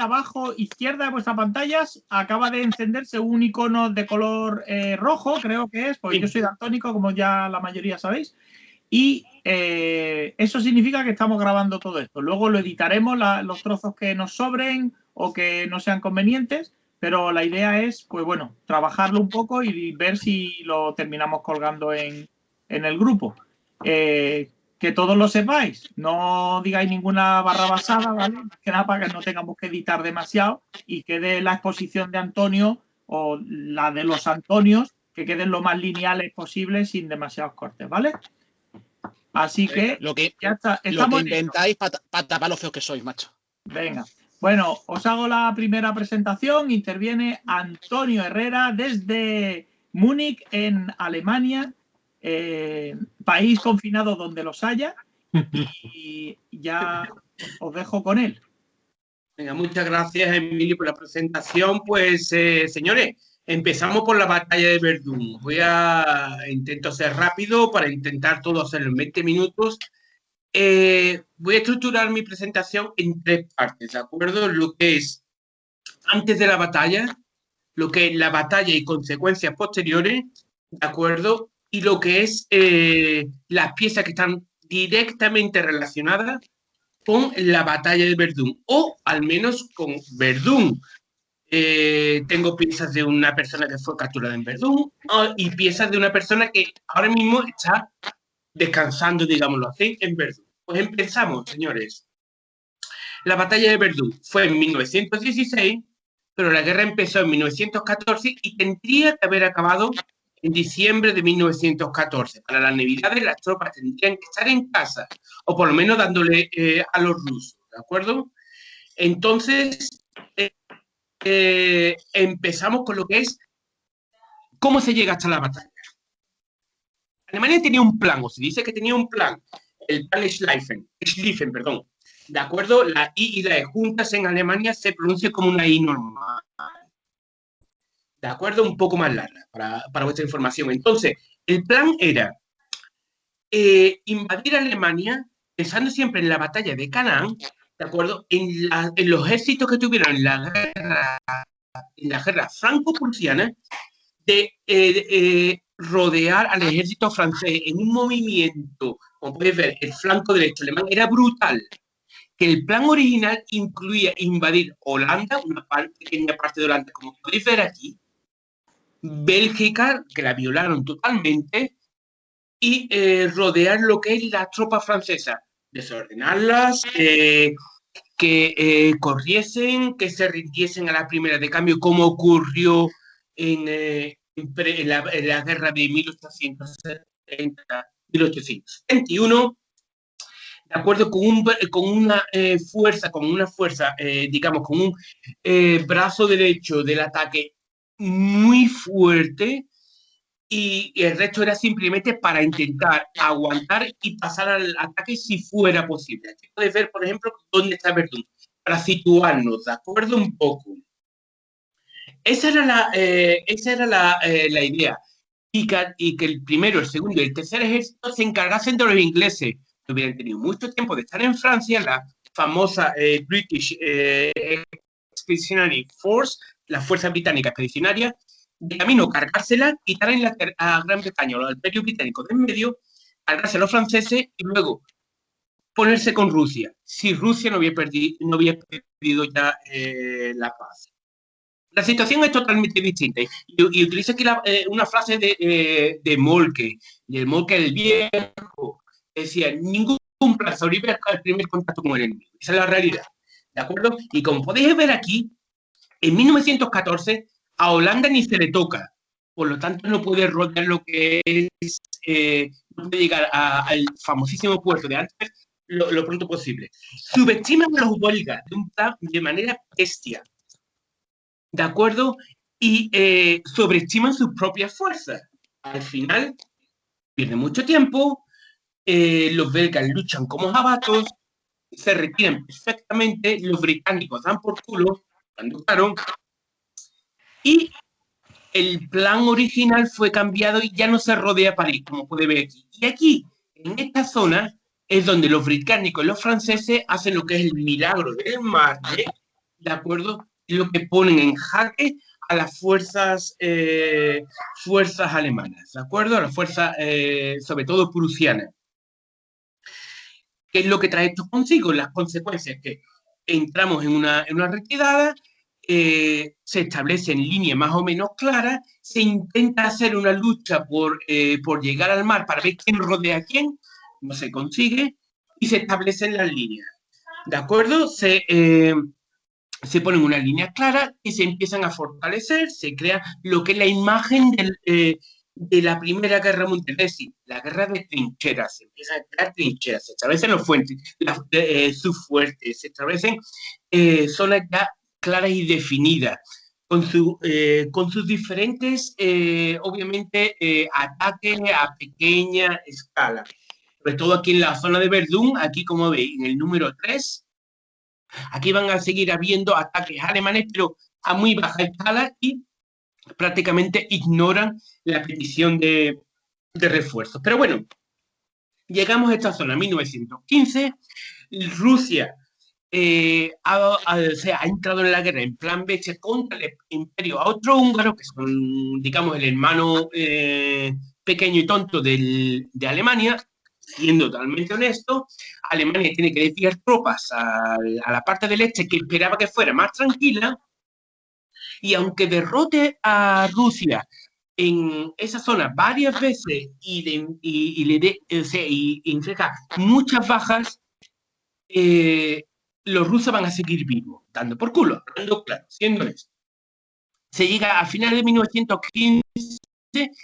abajo izquierda de vuestra pantalla acaba de encenderse un icono de color rojo, creo que es, porque yo soy daltónico, como ya la mayoría sabéis. Y eso significa que estamos grabando todo esto. Luego lo editaremos, los trozos que nos sobren o que no sean convenientes, pero la idea es, pues bueno, trabajarlo un poco y ver si lo terminamos colgando en el grupo. Que todos lo sepáis, no digáis ninguna barra basada, ¿vale? Más que nada para que no tengamos que editar demasiado y quede la exposición de Antonio o la de los Antonios, que queden lo más lineales posible sin demasiados cortes, ¿vale? Así que ya está. Lo que inventáis para tapar los feos que sois, macho. Venga. Bueno, os hago la primera presentación. Interviene Antonio Herrera desde Múnich, en Alemania, país confinado donde los haya. Y ya os dejo con él. Venga, muchas gracias, Emilio, por la presentación. Pues, señores, empezamos por la batalla de Verdún. Intento ser rápido para intentar todo hacerlo en 20 minutos. Voy a estructurar mi presentación en 3 partes, ¿de acuerdo? Lo que es antes de la batalla, lo que es la batalla y consecuencias posteriores, ¿de acuerdo? Y lo que es las piezas que están directamente relacionadas con la batalla de Verdún, o al menos con Verdún. Tengo piezas de una persona que fue capturada en Verdún y piezas de una persona que ahora mismo está descansando, digámoslo así, en Verdún. Pues empezamos, señores. La batalla de Verdún fue en 1916, pero la guerra empezó en 1914 y tendría que haber acabado en diciembre de 1914. Para las Navidades las tropas tendrían que estar en casa, o por lo menos dándole a los rusos, ¿de acuerdo? Entonces, empezamos con lo que es cómo se llega hasta la batalla. Alemania tenía un plan, o se dice que tenía un plan, el plan Schlieffen, perdón. ¿De acuerdo? La I y la E juntas en Alemania se pronuncia como una I normal. ¿De acuerdo? Un poco más larga para vuestra información. Entonces, el plan era invadir Alemania, pensando siempre en la batalla de Canaán, ¿de acuerdo? En los éxitos que tuvieron en la guerra franco-prusiana, de rodear al ejército francés en un movimiento, como podéis ver, el flanco derecho alemán era brutal. Que el plan original incluía invadir Holanda, una pequeña parte de Holanda, como podéis ver aquí, Bélgica, que la violaron totalmente, y rodear lo que es las tropas francesas, desordenarlas, que corriesen, que se rindiesen a la primera de cambio, como ocurrió en la guerra de 1870-1871, de acuerdo con una fuerza, digamos, con un brazo derecho del ataque muy fuerte, y el resto era simplemente para intentar aguantar y pasar al ataque si fuera posible. Aquí podéis ver, por ejemplo, dónde está Verdún, para situarnos, ¿de acuerdo? Un poco. Esa era la idea. Y que el primero, el segundo y el tercer ejército se encargasen de los ingleses. Hubieran tenido mucho tiempo de estar en Francia, la famosa British Expeditionary Force, la Fuerza Británica Expedicionaria, de camino cargársela, quitar a Gran Bretaña o al Imperio Británico de en medio, cargarse a los franceses y luego ponerse con Rusia, si Rusia no había perdido ya la paz. La situación es totalmente distinta. Y utilizo aquí una frase de Moltke, del Moltke del Viejo, que decía: ningún plan sobrevive al primer contacto con el enemigo. Esa es la realidad, ¿de acuerdo? Y como podéis ver aquí, en 1914 a Holanda ni se le toca, por lo tanto no puede rodear lo que es, no puede llegar al famosísimo puerto de Antwerp lo pronto posible. Subestiman a los belgas de manera bestia, ¿de acuerdo? Y sobreestiman sus propias fuerzas. Al final, pierden mucho tiempo, los belgas luchan como jabatos, se retiran perfectamente, los británicos dan por culo, cuando claro, y el plan original fue cambiado y ya no se rodea París, como puede ver aquí. Y aquí, en esta zona, es donde los británicos y los franceses hacen lo que es el milagro del Marne ¿de acuerdo? Lo que ponen en jaque a las fuerzas alemanas, ¿de acuerdo? A las fuerzas, sobre todo prusianas. ¿Qué es lo que trae esto consigo? Las consecuencias que entramos en una retirada, se establecen líneas más o menos claras, se intenta hacer una lucha por llegar al mar para ver quién rodea a quién, no se consigue, y se establecen las líneas. ¿De acuerdo? Se ponen unas líneas claras y se empiezan a fortalecer, se crea lo que es la imagen de la Primera Guerra Mundial, es decir, la guerra de trincheras. Se empiezan a crear trincheras, se establecen los fuertes, sus fuertes, se establecen zonas ya claras y definidas, con sus diferentes, obviamente, ataques a pequeña escala. Sobre todo aquí en la zona de Verdún, aquí como veis, en el número 3, aquí van a seguir habiendo ataques alemanes, pero a muy baja escala y prácticamente ignoran la petición de refuerzos. Pero bueno, llegamos a esta zona, 1915, Rusia ha entrado en la guerra en plan B contra el imperio austrohúngaro, que son, digamos, el hermano pequeño y tonto de Alemania. Siendo totalmente honesto, Alemania tiene que desviar tropas a la parte del este, que esperaba que fuera más tranquila, y aunque derrote a Rusia en esa zona varias veces y le dé, inflige muchas bajas, los rusos van a seguir vivos, dando por culo, hablando claro, siendo honesto. Se llega a finales de 1915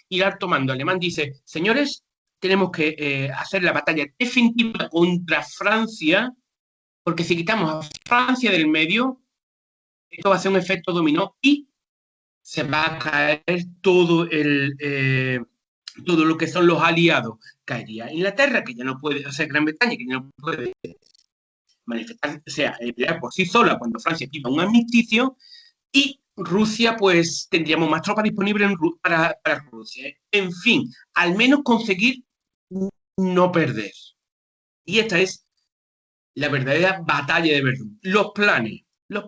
y el alto mando alemán dice: señores, tenemos que hacer la batalla definitiva contra Francia, porque si quitamos a Francia del medio, esto va a ser un efecto dominó y se va a caer todo lo que son los aliados. Caería Inglaterra, que ya no puede, o sea, Gran Bretaña, que ya no puede manifestar, o sea, pelear por sí sola cuando Francia pida un armisticio, y Rusia, pues tendríamos más tropas disponibles para Rusia. En fin, al menos conseguir no perder. Y esta es la verdadera batalla de Verdún. Los planes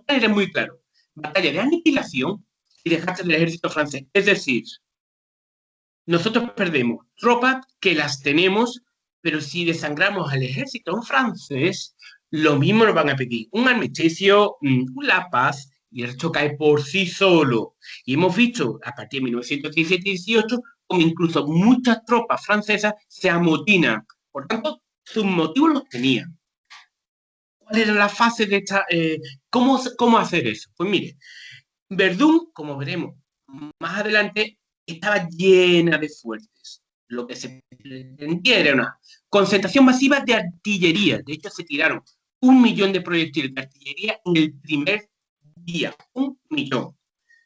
eran muy claros. Batalla de aniquilación y desgaste del ejército francés. Es decir, nosotros perdemos tropas que las tenemos, pero si desangramos al ejército francés, lo mismo nos van a pedir un armisticio, la paz, y el resto cae por sí solo. Y hemos visto a partir de 1917-18 como incluso muchas tropas francesas se amotinan. Por tanto, sus motivos los tenían. ¿Cuál era la fase de esta? ¿Cómo hacer eso? Pues mire, Verdún, como veremos más adelante, estaba llena de fuertes. Lo que se pretendía era una concentración masiva de artillería. De hecho, se tiraron 1 millón de proyectiles de artillería en el primer día. 1 millón.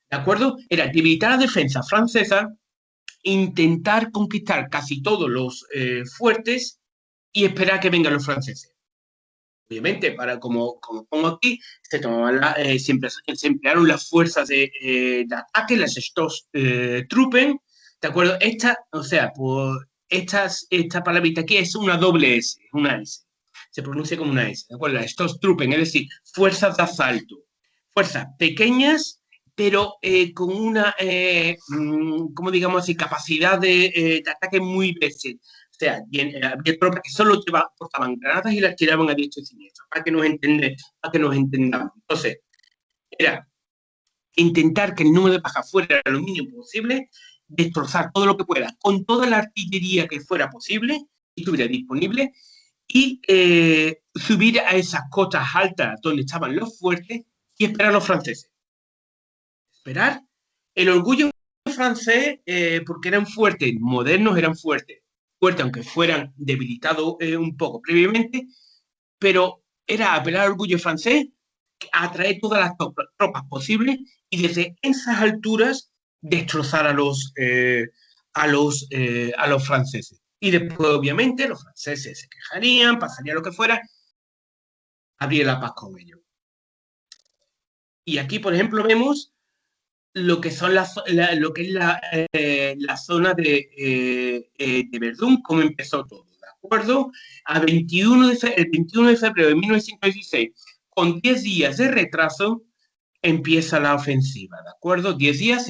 ¿De acuerdo? Era debilitar la defensa francesa, intentar conquistar casi todos los fuertes y esperar que vengan los franceses. Obviamente, como pongo aquí, se emplearon las fuerzas de ataque, las Stoßtruppen, ¿de acuerdo? Esta palabrita aquí es una doble S, una S. Se pronuncia como una S, ¿de acuerdo? Las Stoßtruppen, es decir, fuerzas de asalto. Fuerzas pequeñas, pero con una, como digamos así, capacidad de ataque muy bestial. O sea, había tropas que solo portaban granadas y las tiraban a diestro y siniestro, para que nos entendamos. Entonces, era intentar que el número de bajas fuera lo mínimo posible, destrozar todo lo que pueda, con toda la artillería que fuera posible y estuviera disponible, y subir a esas cotas altas donde estaban los fuertes y esperar a los franceses. Esperar. El orgullo francés, porque eran fuertes, modernos eran fuertes, aunque fueran debilitados un poco previamente, pero era apelar al orgullo francés, atraer todas las tropas posibles y desde esas alturas destrozar a los franceses. Y después, obviamente, los franceses se quejarían, pasaría lo que fuera, habría la paz con ellos. Y aquí, por ejemplo, vemos lo que son la zona de Verdún, cómo empezó todo, ¿de acuerdo? El 21 de febrero de 1916, con 10 días de retraso, empieza la ofensiva, ¿de acuerdo? 10 días,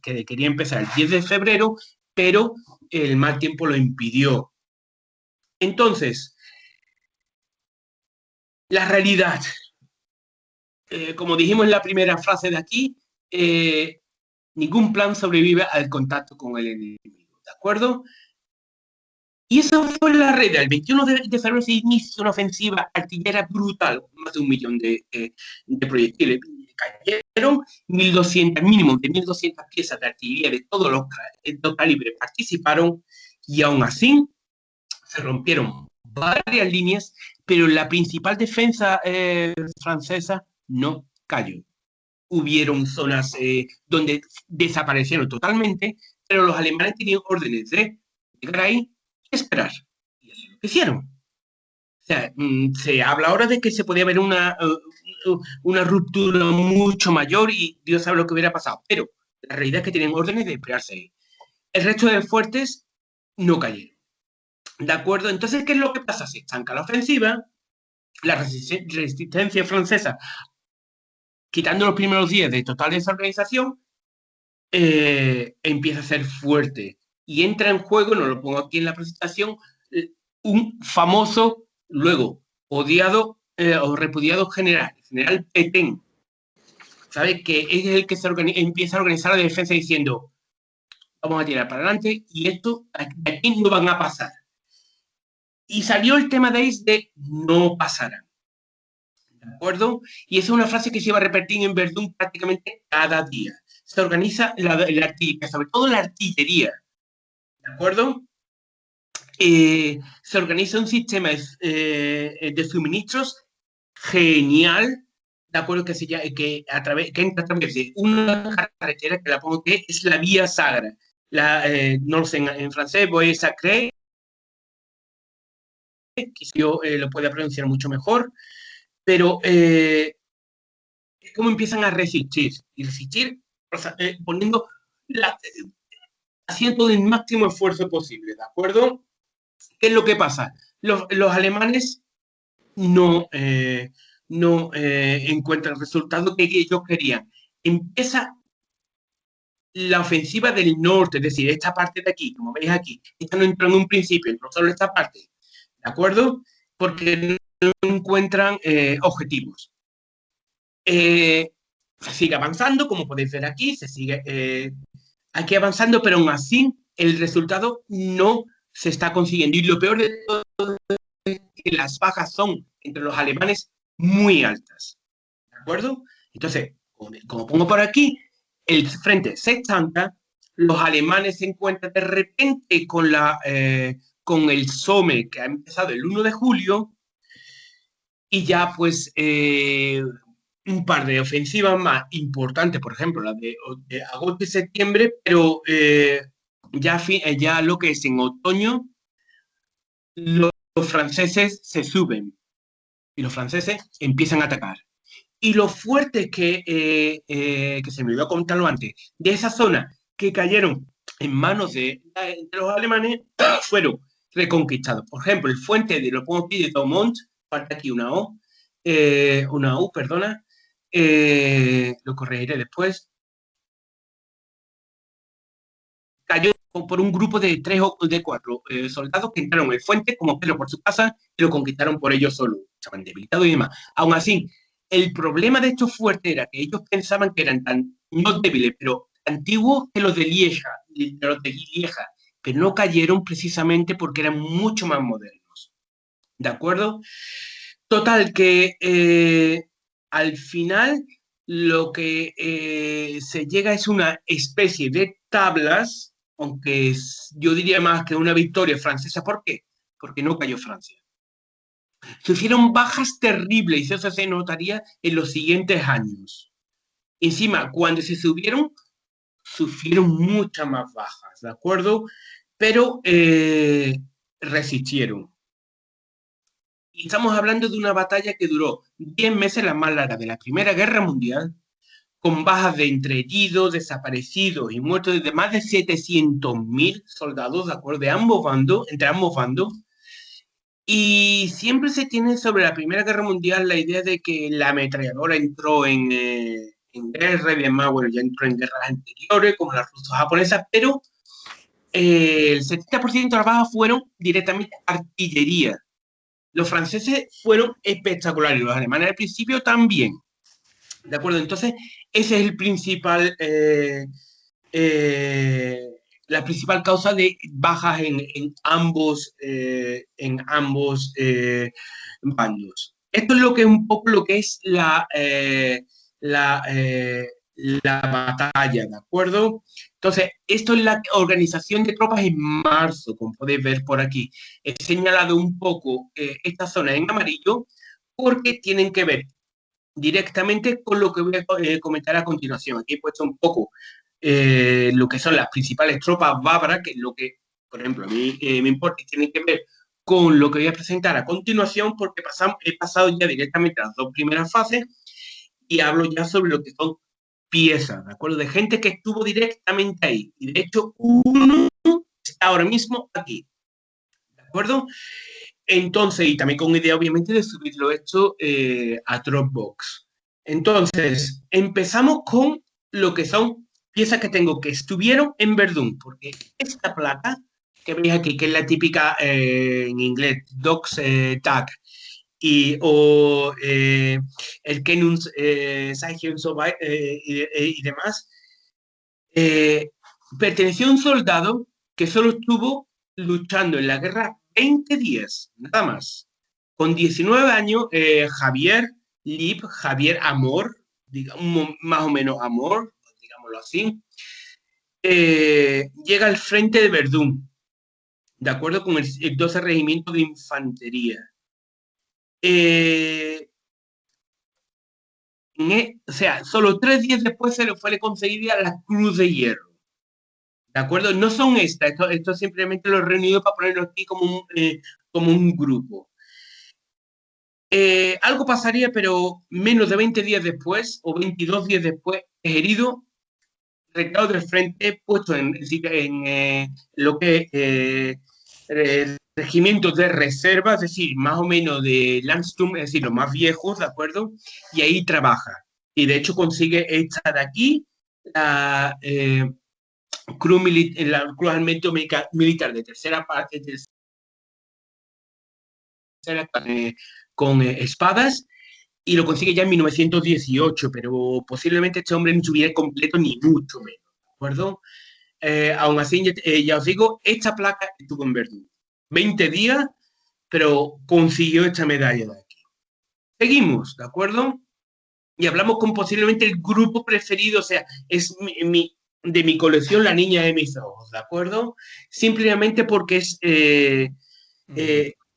que quería empezar el 10 de febrero, pero el mal tiempo lo impidió. Entonces, la realidad, como dijimos en la primera frase de aquí, ningún plan sobrevive al contacto con el enemigo, ¿de acuerdo? Y esa fue la red. El 21 de febrero se inicia una ofensiva artillera brutal, más de 1 millón de proyectiles. Cayeron 1.200, mínimo de 1.200 piezas de artillería de todos los calibres participaron, y aún así se rompieron varias líneas, pero la principal defensa francesa no cayó. Hubieron zonas donde desaparecieron totalmente, pero los alemanes tenían órdenes de llegar ahí y esperar. Y eso es lo que hicieron. O sea, se habla ahora de que se podía haber una ruptura mucho mayor y Dios sabe lo que hubiera pasado, pero la realidad es que tienen órdenes de esperarse ahí. El resto de fuertes no cayeron. ¿De acuerdo? Entonces, ¿qué es lo que pasa? Se estanca la ofensiva, la resistencia francesa, quitando los primeros días de total desorganización, empieza a ser fuerte. Y entra en juego, no lo pongo aquí en la presentación, un famoso, luego odiado o repudiado general Pétain, ¿sabes? Que es el que empieza a organizar la defensa diciendo, vamos a tirar para adelante y esto de aquí no van a pasar. Y salió el tema de ahí de no pasarán. ¿De acuerdo? Y esa es una frase que se iba a repetir en Verdún prácticamente cada día. Se organiza la artillería, sobre todo la artillería. ¿De acuerdo? Se organiza un sistema de suministros genial, ¿de acuerdo? Que entra a través de una carretera que la pongo que es la Vía Sagra. No lo sé en francés, Voie Sacrée, que yo lo pueda pronunciar mucho mejor, pero cómo empiezan a resistir, y resistir poniendo haciendo el máximo esfuerzo posible, ¿de acuerdo? ¿Qué es lo que pasa? Los alemanes no encuentran el resultado que ellos querían. Empieza la ofensiva del norte, es decir, esta parte de aquí, como veis aquí, esta no entró en un principio, entró solo esta parte, ¿de acuerdo? Porque no encuentran objetivos. Se sigue avanzando, como podéis ver aquí, se sigue aquí avanzando, pero aún así el resultado no se está consiguiendo. Y lo peor de todo es que las bajas son entre los alemanes muy altas. ¿De acuerdo? Entonces, como pongo por aquí, el frente se estanca, los alemanes se encuentran de repente con el Somme, que ha empezado el 1 de julio, y ya pues un par de ofensivas más importantes, por ejemplo, la de agosto y septiembre, pero ya lo que es en otoño, los franceses se suben y los franceses empiezan a atacar. Y lo fuerte que se me olvidó contarlo antes, de esa zona que cayeron en manos de los alemanes, fueron reconquistados. Por ejemplo, el fuerte lo pongo aquí de Daumont, falta aquí una O, perdona, lo corregiré después. Cayó por un grupo de 3 o de 4 soldados que entraron en el fuente como Pedro por su casa y lo conquistaron por ellos solos. Estaban debilitados y demás. Aún así, el problema de estos fuertes era que ellos pensaban que eran tan, no débiles, pero antiguos que los de Lieja, pero no cayeron precisamente porque eran mucho más modernos. ¿De acuerdo? Total, que al final lo que se llega es una especie de tablas, aunque yo diría más que una victoria francesa. ¿Por qué? Porque no cayó Francia. Sufrieron bajas terribles y eso se notaría en los siguientes años. Encima, cuando se subieron, sufrieron muchas más bajas, ¿de acuerdo? Pero resistieron. Y estamos hablando de una batalla que duró 10 meses, la más larga de la Primera Guerra Mundial, con bajas de entre heridos, desaparecidos y muertos de más de 700.000 soldados, ¿de acuerdo? Entre ambos bandos. Y siempre se tiene sobre la Primera Guerra Mundial la idea de que la ametralladora entró en en guerra y demás, bueno, ya entró en guerras anteriores, como las ruso-japonesas, pero el 70% de las bajas fueron directamente artillería. Los franceses fueron espectaculares, los alemanes al principio también. ¿De acuerdo? Entonces, ese es el principal, la principal causa de bajas en ambos bandos. Esto es lo que un poco lo que es la batalla, ¿de acuerdo? Entonces, esto es la organización de tropas en marzo, como podéis ver por aquí. He señalado un poco esta zona en amarillo porque tienen que ver directamente con lo que voy a comentar a continuación. Aquí he puesto un poco lo que son las principales tropas bárbaras, que es lo que, por ejemplo, a mí me importa y tiene que ver con lo que voy a presentar a continuación, porque he pasado ya directamente a las dos primeras fases y hablo ya sobre lo que son piezas, ¿de acuerdo? De gente que estuvo directamente ahí. Y de hecho, uno está ahora mismo aquí, ¿de acuerdo? Entonces, y también con idea, obviamente, de subirlo esto a Dropbox. Entonces, empezamos con lo que son piezas que tengo que estuvieron en Verdún, porque esta placa que veis aquí, que es la típica en inglés, Docs Tag, o el Kenun's Saihyun Sobai y demás, perteneció a un soldado que solo estuvo luchando en la guerra 20 días, nada más. Con 19 años, Javier Lip, Javier Amor, digamos, más o menos Amor, digámoslo así, llega al frente de Verdún, de acuerdo con el 12 Regimiento de Infantería. O sea, solo 3 días después se le fue concedida la Cruz de Hierro. ¿De acuerdo? No son estas, esto simplemente lo he reunido para ponerlo aquí como un grupo. Algo pasaría, pero menos de 20 días después, o 22 días después, es herido, retirado del frente, puesto en lo que regimientos de reserva, es decir, más o menos de Landsturm, es decir, los más viejos, ¿de acuerdo? Y ahí trabaja. Y de hecho consigue esta de aquí, la Cruz Armamento Militar de tercera parte, con espadas, y lo consigue ya en 1918, pero posiblemente este hombre no estuviera completo ni mucho menos, ¿de acuerdo? Aún así, ya os digo, esta placa estuvo en Verdún 20 días, pero consiguió esta medalla de aquí. Seguimos, ¿de acuerdo? Y hablamos con posiblemente el grupo preferido, o sea, es de mi colección La Niña de mis Ojos, ¿de acuerdo? Simplemente porque es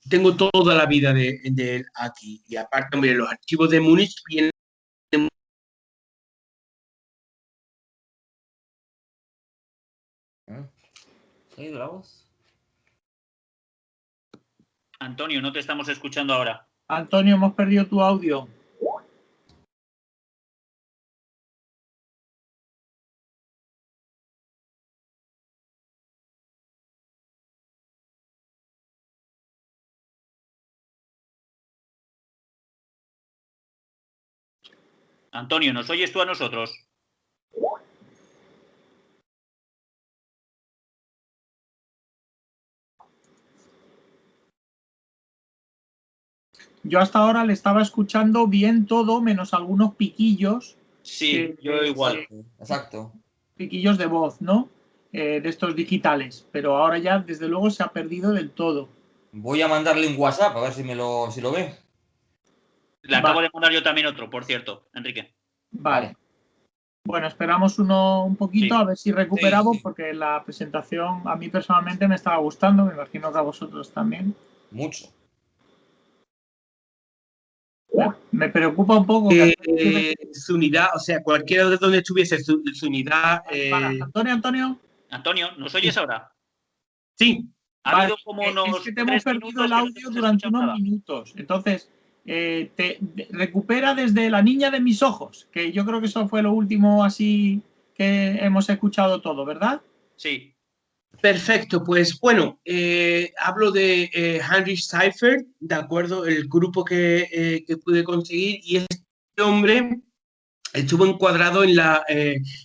tengo toda la vida de él aquí. Y aparte, hombre, los archivos de Múnich vienen. ¿Se ha ido la voz? Antonio, no te estamos escuchando ahora. Antonio, hemos perdido tu audio. Antonio, ¿nos oyes tú a nosotros? Yo hasta ahora le estaba escuchando bien todo, menos algunos piquillos. Sí, yo igual. Exacto. Piquillos de voz, ¿no? De estos digitales. Pero ahora ya, desde luego, se ha perdido del todo. Voy a mandarle un WhatsApp a ver si lo ve. Le acabo de mandar yo también otro, por cierto, Enrique. Vale. Bueno, esperamos un poquito, Sí. a ver si recuperamos, Sí. porque la presentación a mí personalmente me estaba gustando, me imagino que a vosotros también. Mucho. Me preocupa un poco su unidad, o sea, cualquiera de donde estuviese su unidad. Antonio. Antonio, ¿nos oyes ahora? Sí. Ha habido como unos es que te hemos perdido el audio durante unos minutos. Entonces, recupera desde La Niña de mis Ojos, que yo creo que eso fue lo último así que hemos escuchado todo, ¿verdad? Sí. Perfecto, pues bueno, hablo de Heinrich Seifert, ¿de acuerdo? El grupo que pude conseguir, y este hombre estuvo encuadrado en la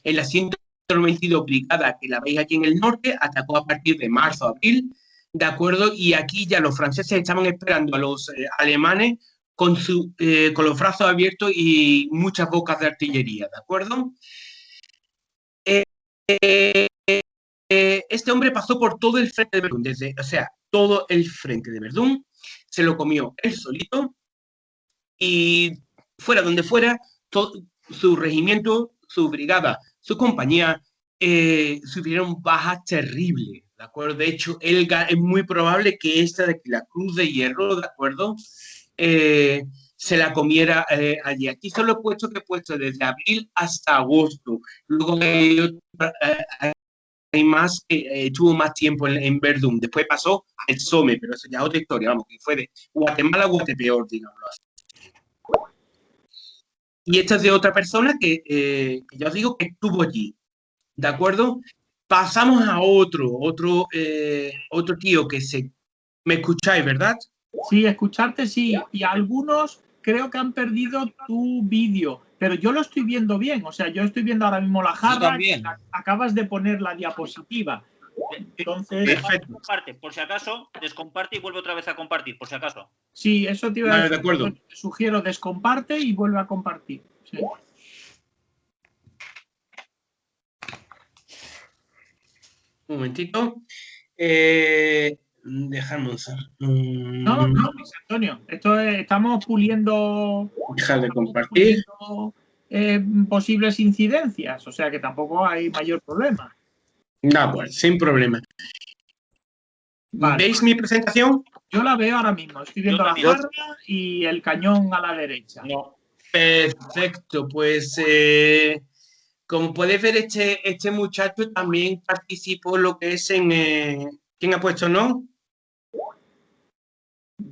192 Brigada, que la veis aquí en el norte, atacó a partir de marzo, abril, ¿de acuerdo? Y aquí ya los franceses estaban esperando a los alemanes con los brazos abiertos y muchas bocas de artillería, ¿de acuerdo? Este hombre pasó por todo el frente de Verdún, todo el frente de Verdún, se lo comió él solito y fuera donde fuera, su regimiento, su brigada, su compañía sufrieron bajas terribles, ¿de acuerdo? De hecho, es muy probable que la Cruz de Hierro, ¿de acuerdo? Se la comiera allí. Aquí solo he puesto desde abril hasta agosto. Luego hay más que tuvo más tiempo en Verdún. Después pasó al Somme, pero eso ya es otra historia, vamos, que fue de Guatemala a Guatepeor, digámoslo así. Y esta es de otra persona que ya os digo que estuvo allí, ¿de acuerdo? Pasamos a otro tío ¿Me escucháis, verdad? Sí, escucharte sí. Y algunos creo que han perdido tu vídeo, pero yo lo estoy viendo bien. O sea, yo estoy viendo ahora mismo la jarra. Acabas de poner la diapositiva. Entonces, perfecto. Comparte, por si acaso, descomparte y vuelve otra vez a compartir, por si acaso. Sí, eso te iba a decir. De acuerdo. Te sugiero descomparte y vuelve a compartir. Sí. Un momentito. Dejadme usar. No, Luis Antonio. Estamos puliendo. Dejar de compartir. Posibles incidencias. O sea que tampoco hay mayor problema. Pues, sin problema. Vale. ¿Veis mi presentación? Yo la veo ahora mismo. Estoy viendo la jarra y el cañón a la derecha. No. Perfecto. Pues, como podéis ver, este muchacho también participó en lo que es en... ¿Quién ha puesto no?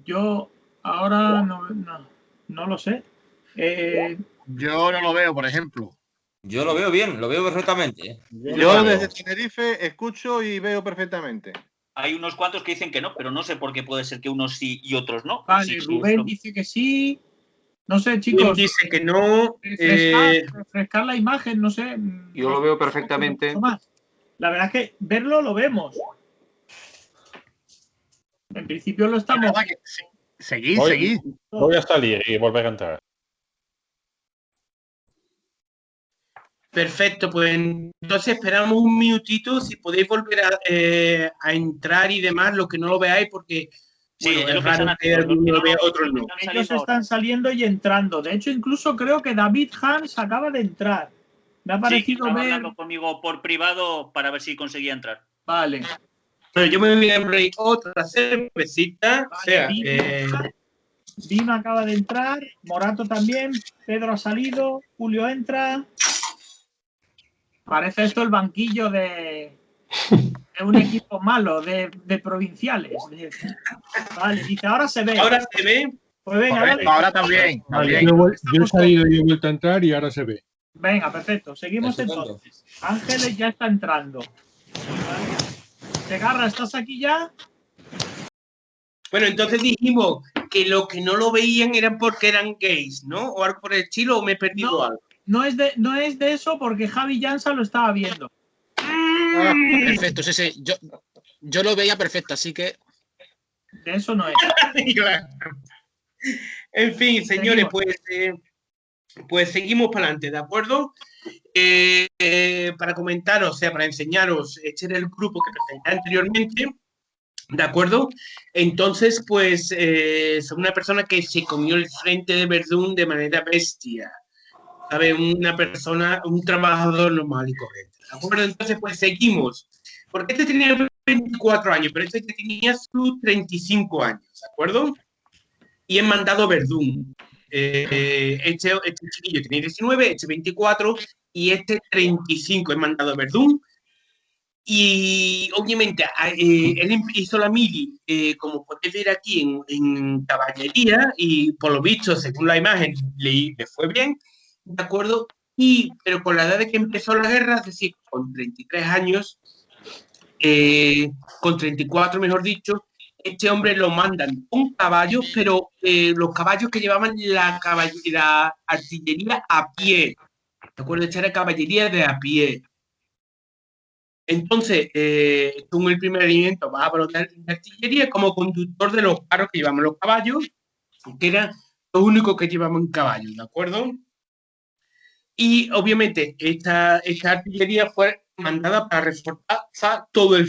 Yo ahora no lo sé. Yo no lo veo, por ejemplo. Yo lo veo bien, lo veo perfectamente. Yo desde Tenerife escucho y veo perfectamente. Hay unos cuantos que dicen que no, pero no sé por qué puede ser que unos sí y otros no. Vale, Rubén dice que sí. No sé, chicos. Dice que no. Refrescar la imagen, no sé. Yo lo veo perfectamente. La verdad es que verlo lo vemos. En principio lo estamos. Seguid. Voy a salir y volver a entrar. Perfecto, pues entonces esperamos un minutito, si podéis volver a entrar y demás, los que no lo veáis, porque es raro que alguno lo vea, otros no. Ellos están saliendo y entrando. De hecho, incluso creo que David Hans acaba de entrar. Me ha parecido estaba ver. hablando conmigo por privado para ver si conseguía entrar. Vale. Pero yo me voy a abrir otra cervecita. Dima acaba de entrar, Morato también, Pedro ha salido, Julio entra. Parece esto el banquillo de un equipo malo, de provinciales. Vale, dice, ahora se ve. Ahora se ve. Pues venga, dale. Ahora también. Yo he salido y he vuelto a entrar y ahora se ve. Venga, perfecto. Seguimos entonces. Ángeles ya está entrando. Segarra, ¿estás aquí ya? Bueno, entonces dijimos que los que no lo veían eran porque eran gays, ¿no? O algo por el estilo, o me he perdido algo. No es de eso porque Javi Llanza lo estaba viendo. Perfecto, sí. Yo lo veía perfecto, así que... De eso no es. En fin, señores, pues seguimos para adelante, ¿de acuerdo? Para comentaros, o sea, para enseñaros, este era el grupo que presenté anteriormente, ¿de acuerdo? Entonces, pues, son una persona que se comió el frente de Verdún de manera bestia. ¿Sabe? Una persona, un trabajador normal y correcto. ¿De acuerdo? Entonces, pues seguimos. Porque este tenía 24 años, pero este tenía sus 35 años, ¿de acuerdo? Y es mandado Verdún. Este chiquillo tiene 19, este 24 y este 35 es mandado Verdún. Y obviamente él hizo la mili, como podéis ver aquí, en caballería, y por lo visto, según la imagen, le fue bien. ¿De acuerdo? Pero con la edad de que empezó la guerra, es decir, con 33 años, con 34 mejor dicho, este hombre lo mandan con caballos, pero los caballos que llevaban la artillería a pie, ¿de acuerdo? Esta era caballería de a pie. Entonces, tú en el primer regimiento vas a brotar de artillería como conductor de los carros que llevamos los caballos, que eran los únicos que llevamos en caballos, ¿de acuerdo? Y obviamente esta artillería fue mandada para reforzar todo el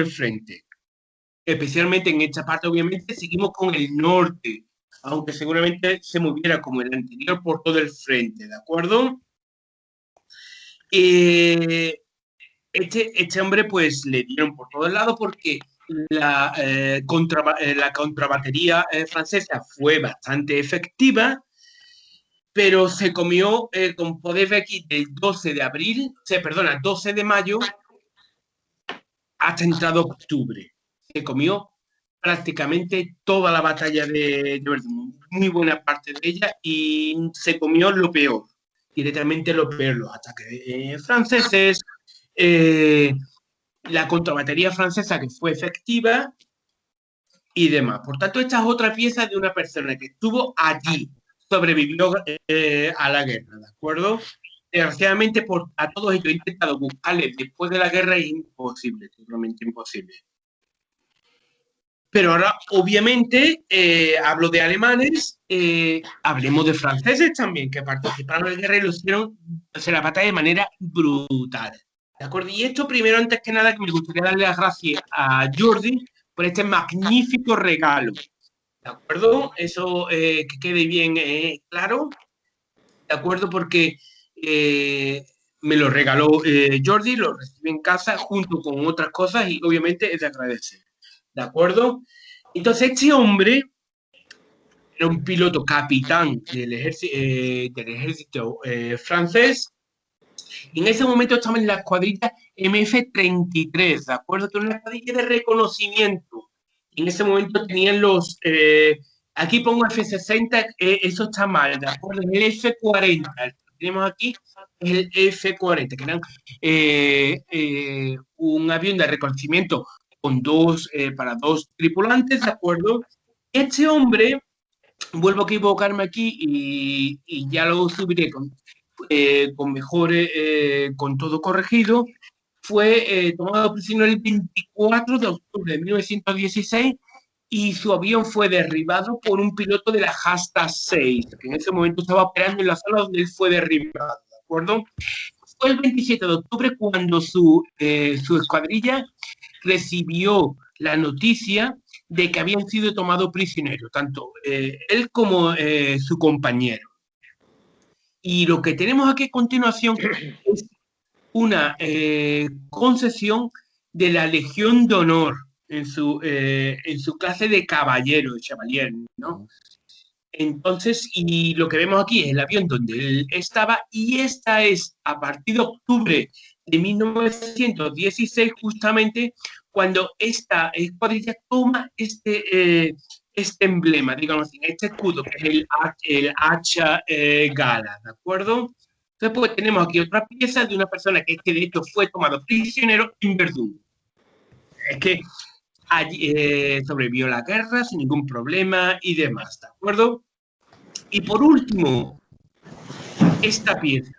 frente. Especialmente en esta parte, obviamente, seguimos con el norte, aunque seguramente se moviera como el anterior por todo el frente, ¿de acuerdo? Este hombre pues le dieron por todos lados porque la contrabatería francesa fue bastante efectiva, pero se comió, como podéis ver aquí, del 12 de mayo hasta entrado octubre. Se comió prácticamente toda la batalla de Verdún, muy buena parte de ella, y se comió lo peor, directamente lo peor, los ataques franceses, la contrabatería francesa que fue efectiva y demás. Por tanto, esta es otra pieza de una persona que estuvo allí, sobrevivió a la guerra, ¿de acuerdo? Desgraciadamente, a todos ellos he intentado buscarles después de la guerra, es imposible, simplemente imposible. Pero ahora, obviamente, hablo de alemanes, hablemos de franceses también, que participaron en la guerra y lo hicieron la batalla de manera brutal. ¿De acuerdo? Y esto, primero, antes que nada, que me gustaría darle las gracias a Jordi por este magnífico regalo. ¿De acuerdo? Eso que quede bien claro. ¿De acuerdo? Porque me lo regaló Jordi, lo recibí en casa junto con otras cosas y obviamente es de agradecer. ¿De acuerdo? Entonces, este hombre era un piloto capitán del ejército francés. Y en ese momento estaba en la escuadrilla MF-33, ¿de acuerdo? Que era una escuadrilla de reconocimiento. Y en ese momento tenían los... aquí pongo F-60, eso está mal, ¿de acuerdo? El F-40, el que tenemos aquí es el F-40, que eran un avión de reconocimiento con para dos tripulantes, ¿de acuerdo? Este hombre, vuelvo a equivocarme aquí y ya lo subiré con mejores, con todo corregido, fue tomado prisionero el 24 de octubre de 1916 y su avión fue derribado por un piloto de la Hasta 6, que en ese momento estaba operando en la zona donde él fue derribado, ¿de acuerdo? Fue el 27 de octubre cuando su escuadrilla recibió la noticia de que habían sido tomados prisioneros, tanto él como su compañero. Y lo que tenemos aquí a continuación es una concesión de la Legión de Honor en su clase de caballero, de chevalier, ¿no? Entonces, y lo que vemos aquí es el avión donde él estaba, y esta es a partir de octubre de 1916, justamente cuando esta escuadrilla toma este emblema, digamos así, este escudo, que es el hacha gala, ¿de acuerdo? Entonces, pues tenemos aquí otra pieza de una persona que de hecho fue tomado prisionero en Verdún. Es que allí sobrevivió la guerra sin ningún problema y demás, ¿de acuerdo? Y por último, esta pieza.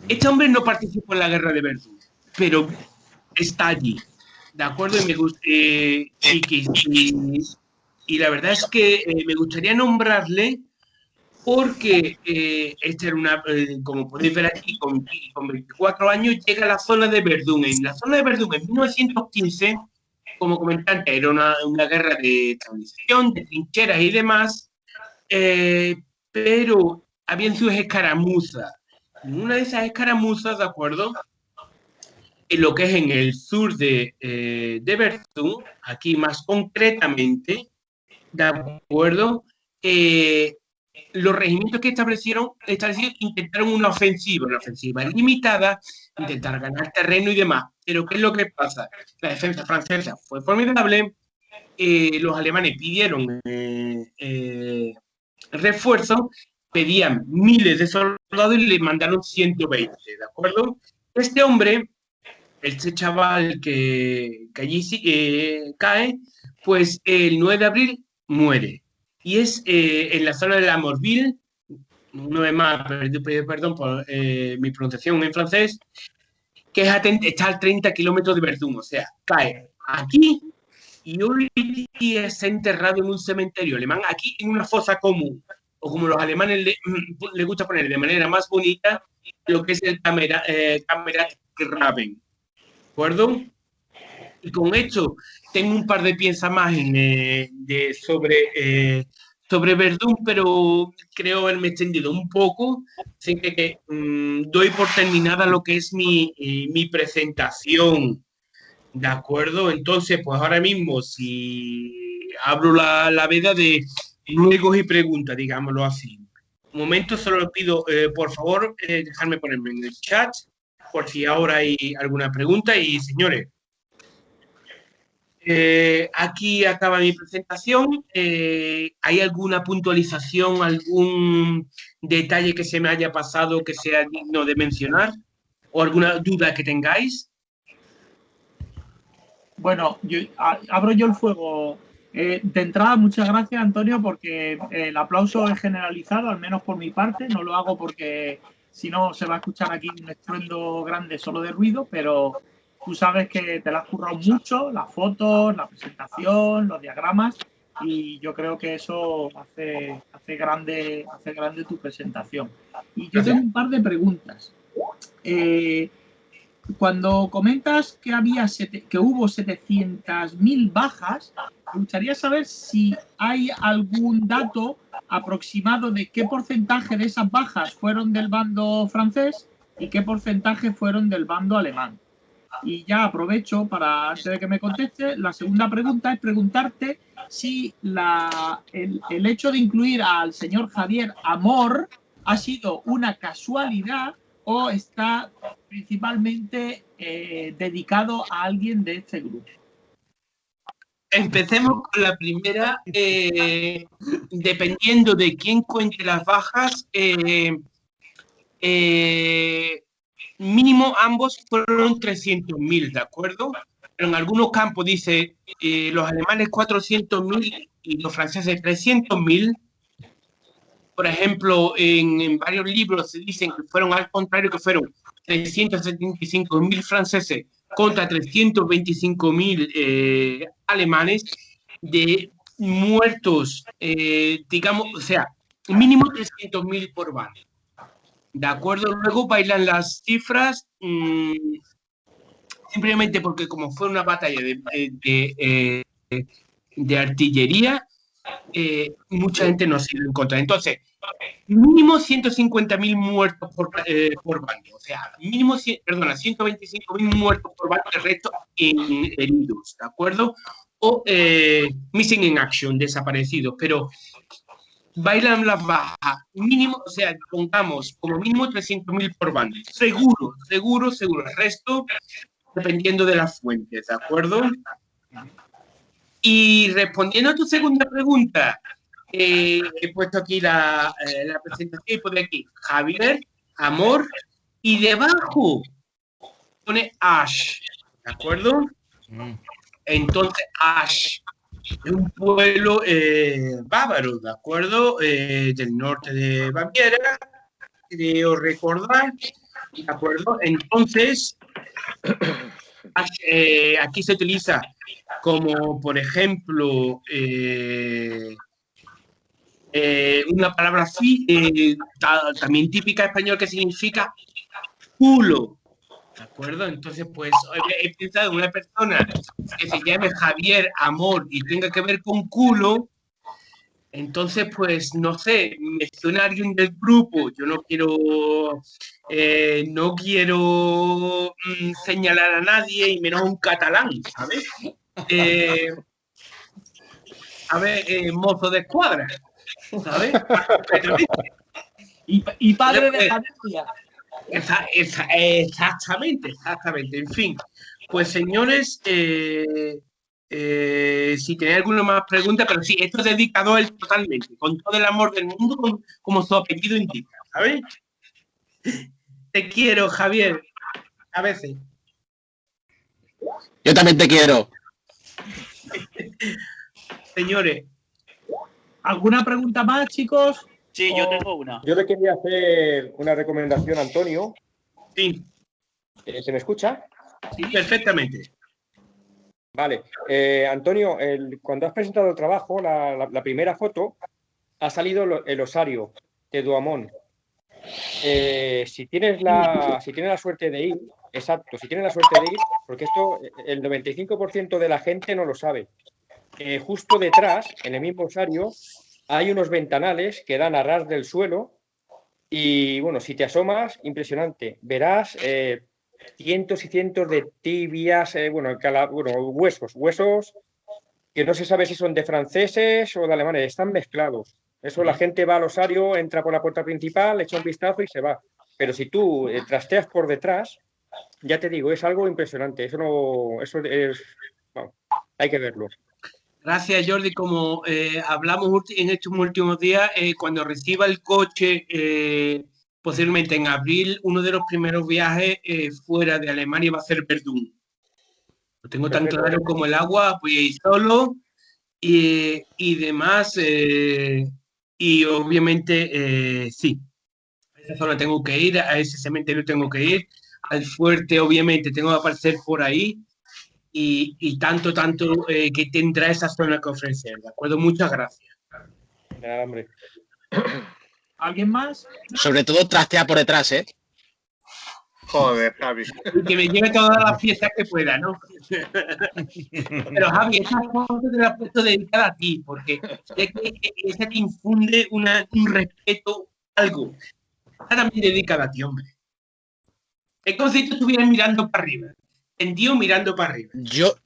Este hombre no participó en la guerra de Verdún, pero está allí, ¿de acuerdo? Y me gusta, y la verdad es que me gustaría nombrarle porque este era como podéis ver aquí, con 24 años llega a la zona de Verdún. En la zona de Verdún, en 1915, como comenté antes, era una guerra de estabilización, de trincheras y demás, pero habían sus escaramuzas. En una de esas escaramuzas, ¿de acuerdo? En lo que es en el sur de Verdún, aquí más concretamente, ¿de acuerdo? Los regimientos que establecieron intentaron una ofensiva limitada, intentar ganar terreno y demás. Pero ¿qué es lo que pasa? La defensa francesa fue formidable, los alemanes pidieron refuerzos, pedían miles de soldados y le mandaron 120, ¿de acuerdo? Este hombre, este chaval que allí cae, pues el 9 de abril muere. Y es en la zona de la Morville, una vez más, perdón por mi pronunciación en francés, que está a 30 kilómetros de Verdún, o sea, cae aquí y hoy día está enterrado en un cementerio alemán, aquí en una fosa común, o como los alemanes le gusta poner de manera más bonita, lo que es el Kameragraben, ¿de acuerdo? Y con esto tengo un par de piezas más sobre Verdún, pero creo haberme extendido un poco, así que doy por terminada lo que es mi presentación, ¿de acuerdo? Entonces, pues ahora mismo, si abro la veda de ruegos y preguntas, digámoslo así. Un momento, solo les pido, por favor, dejarme ponerme en el chat, por si ahora hay alguna pregunta. Y, señores, aquí acaba mi presentación. ¿Hay alguna puntualización, algún detalle que se me haya pasado que sea digno de mencionar? ¿O alguna duda que tengáis? Bueno, abro yo el fuego. De entrada, muchas gracias, Antonio, porque el aplauso es generalizado, al menos por mi parte. No lo hago porque si no se va a escuchar aquí un estruendo grande solo de ruido, pero tú sabes que te la has currado mucho, las fotos, la presentación, los diagramas, y yo creo que eso hace grande tu presentación. Y yo tengo un par de preguntas. Cuando comentas que hubo 700.000 bajas, me gustaría saber si hay algún dato aproximado de qué porcentaje de esas bajas fueron del bando francés y qué porcentaje fueron del bando alemán. Y ya aprovecho para, antes de que me conteste, la segunda pregunta es preguntarte si el hecho de incluir al señor Javier Amor ha sido una casualidad o está principalmente dedicado a alguien de este grupo. Empecemos con la primera. Dependiendo de quién cuente las bajas, mínimo ambos fueron 300.000, ¿de acuerdo? Pero en algunos campos dice los alemanes 400.000 y los franceses 300.000. Por ejemplo, en varios libros se dicen que fueron al contrario, que fueron 375.000 franceses contra 325.000 alemanes, de muertos, digamos, o sea, mínimo 300.000 por bando. ¿De acuerdo? Luego bailan las cifras, simplemente porque como fue una batalla de artillería, mucha gente no se dio en contra. Entonces, mínimo 150.000 muertos por bando. O sea, mínimo, 125.000 muertos por bando, el resto en heridos, ¿de acuerdo? O missing in action, desaparecidos. Pero bailan las bajas, mínimo, o sea, pongamos como mínimo 300.000 por bando. Seguro. El resto, dependiendo de las fuentes, ¿de acuerdo? Y respondiendo a tu segunda pregunta, he puesto aquí la presentación y pone aquí Javier, Amor, y debajo pone Ash, ¿de acuerdo? Entonces Ash es un pueblo bávaro, ¿de acuerdo? Del norte de Baviera, creo recordar, ¿de acuerdo? Entonces, aquí se utiliza como, por ejemplo, una palabra así, también típica español, que significa culo, ¿de acuerdo? Entonces, pues, he pensado en una persona que se llame Javier Amor y tenga que ver con culo. Entonces, pues, no sé, me suena alguien del grupo. Yo no quiero señalar a nadie, y menos un catalán, ¿sabes? Mozo de escuadra, ¿sabes? Y padre de familia. Exactamente. En fin, pues, señores, si tenéis alguna más pregunta, pero sí, esto es dedicado a él totalmente, con todo el amor del mundo, como su apellido indica, ¿sabes? Te quiero, Javier, a veces. Yo también te quiero. Señores. ¿Alguna pregunta más, chicos? Sí, yo tengo una. Yo le quería hacer una recomendación a Antonio. Sí, ¿Se me escucha? sí, perfectamente. Vale. Antonio, cuando has presentado el trabajo, la primera foto, ha salido el osario de Douaumont. Si tienes la suerte de ir, exacto, si tienes la suerte de ir, porque esto el 95% de la gente no lo sabe. Justo detrás, en el mismo osario, hay unos ventanales que dan a ras del suelo y, bueno, si te asomas, impresionante. Verás cientos y cientos de tibias, huesos que no se sabe si son de franceses o de alemanes, están mezclados. Eso la gente va al osario, entra por la puerta principal, echa un vistazo y se va. Pero si tú trasteas por detrás, ya te digo, es algo impresionante. Bueno, hay que verlo. Gracias, Jordi. Como hablamos en estos últimos días, cuando reciba el coche, posiblemente en abril, uno de los primeros viajes fuera de Alemania va a ser Verdún. Lo tengo tan claro como el agua, voy a ir solo y demás. Y obviamente, sí, a esa zona tengo que ir, a ese cementerio tengo que ir, al fuerte obviamente tengo que aparecer por ahí. Y tanto que tendrá esa zona que ofrecer, ¿de acuerdo? Muchas gracias. Nada, hombre. ¿Alguien más? Sobre todo trastea por detrás, ¿eh? Joder, Javi. Y que me lleve todas las piezas que pueda, ¿no? Pero Javi, esta foto te la he puesto dedicada a ti, porque sé que esa te infunde un respeto, algo. Está también dedicada a ti, hombre. Es como si tú estuvieras mirando para arriba. Tendido mirando para arriba. Yo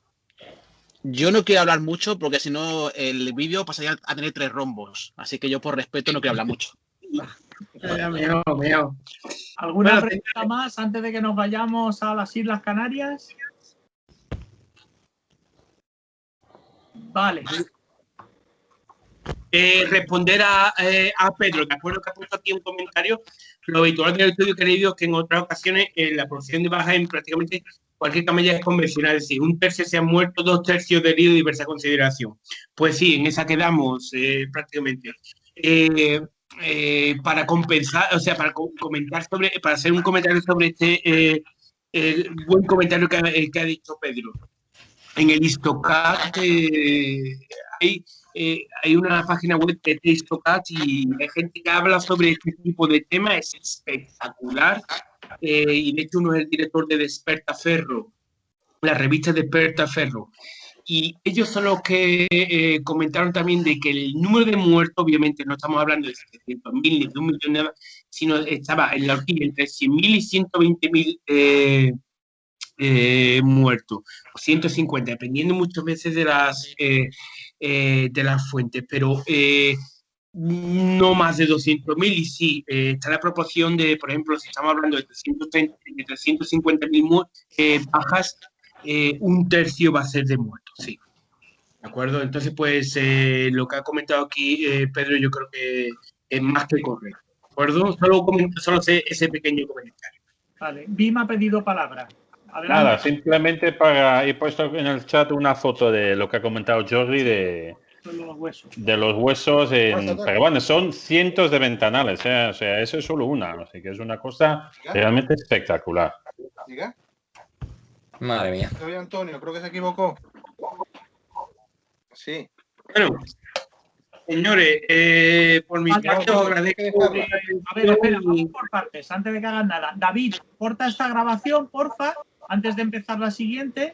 no quiero hablar mucho porque si no el vídeo pasaría a tener 3 rombos. Así que yo por respeto no quiero hablar mucho. ¿Alguna pregunta más antes de que nos vayamos a las Islas Canarias? Vale. Responder a Pedro, de acuerdo que ha puesto aquí un comentario. Lo habitual del estudio que he leído es que en otras ocasiones la porción de baja en prácticamente cualquier camella es convencional, es decir, 1/3 se han muerto, 2/3 de herido y diversa consideración. Pues sí, en esa quedamos prácticamente. Para compensar, o sea, para hacer un comentario sobre este el buen comentario que ha dicho Pedro. En el Histocat hay una página web de Histocat y hay gente que habla sobre este tipo de temas, es espectacular. Y de hecho uno es el director de Despertaferro, la revista Despertaferro. Y ellos son los que comentaron también de que el número de muertos, obviamente no estamos hablando de 700.000 ni de 1 millón, nada, sino estaba en la horquilla entre 100.000 y 120.000 muertos, 150, dependiendo muchas veces de las fuentes, pero no más de 200.000 y sí, está la proporción de, por ejemplo, si estamos hablando de 350.000 bajas, 1/3 va a ser de muertos, sí. ¿De acuerdo? Entonces, pues, lo que ha comentado aquí Pedro, yo creo que es más que correcto. ¿De acuerdo? Solo sé ese pequeño comentario. Vale. Bim ha pedido palabra. Adelante. Nada, simplemente he puesto en el chat una foto de lo que ha comentado Jordi de los huesos. Pero bueno, son cientos de ventanales, o sea, eso es solo una, así que es una cosa realmente espectacular. ¿Diga? Madre mía. Soy Antonio, creo que se equivocó. Sí. Bueno, señores, por mi parte os agradezco. A ver, espera, vamos por partes, antes de que hagan nada. David, corta esta grabación, porfa, antes de empezar la siguiente.